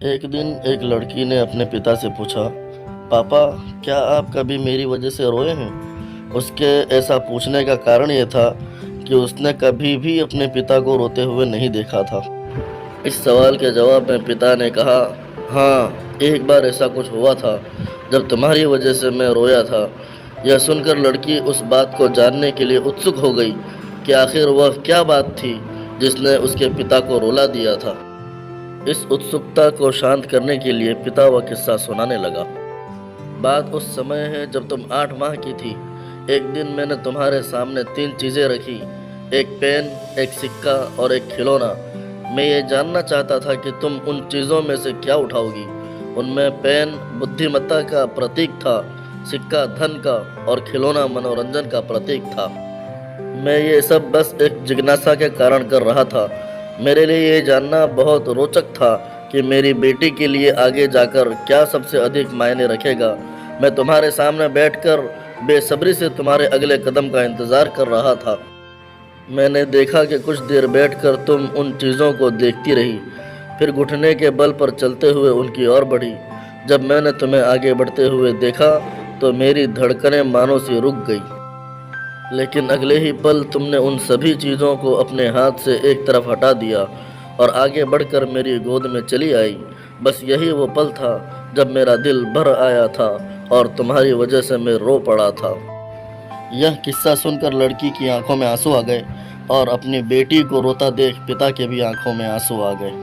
एक दिन एक लड़की ने अपने पिता से पूछा, पापा, क्या आप कभी मेरी वजह से रोए हैं? उसके ऐसा पूछने का कारण ये था कि उसने कभी भी अपने पिता को रोते हुए नहीं देखा था। इस सवाल के जवाब में पिता ने कहा, हाँ, एक बार ऐसा कुछ हुआ था जब तुम्हारी वजह से मैं रोया था। यह सुनकर लड़की उस बात को जानने के लिए उत्सुक हो गई कि आखिर वह क्या बात थी जिसने उसके पिता को रुला दिया था। इस उत्सुकता को शांत करने के लिए पिता वह किस्सा सुनाने लगा। बात उस समय है जब तुम 8 माह की थी। एक दिन मैंने तुम्हारे सामने 3 चीजें रखी, एक पेन, एक सिक्का और एक खिलौना। मैं ये जानना चाहता था कि तुम उन चीज़ों में से क्या उठाओगी। उनमें पेन बुद्धिमत्ता का प्रतीक था, सिक्का धन का और खिलौना मनोरंजन का प्रतीक था। मैं ये सब बस एक जिज्ञासा के कारण कर रहा था। मेरे लिए ये जानना बहुत रोचक था कि मेरी बेटी के लिए आगे जाकर क्या सबसे अधिक मायने रखेगा। मैं तुम्हारे सामने बैठकर बेसब्री से तुम्हारे अगले कदम का इंतज़ार कर रहा था। मैंने देखा कि कुछ देर बैठकर तुम उन चीज़ों को देखती रही, फिर घुटने के बल पर चलते हुए उनकी ओर बढ़ी। जब मैंने तुम्हें आगे बढ़ते हुए देखा तो मेरी धड़कनें मानो सी रुक गई। लेकिन अगले ही पल तुमने उन सभी चीज़ों को अपने हाथ से एक तरफ हटा दिया और आगे बढ़कर मेरी गोद में चली आई। बस यही वो पल था जब मेरा दिल भर आया था और तुम्हारी वजह से मैं रो पड़ा था। यह किस्सा सुनकर लड़की की आंखों में आंसू आ गए और अपनी बेटी को रोता देख पिता के भी आंखों में आंसू आ गए।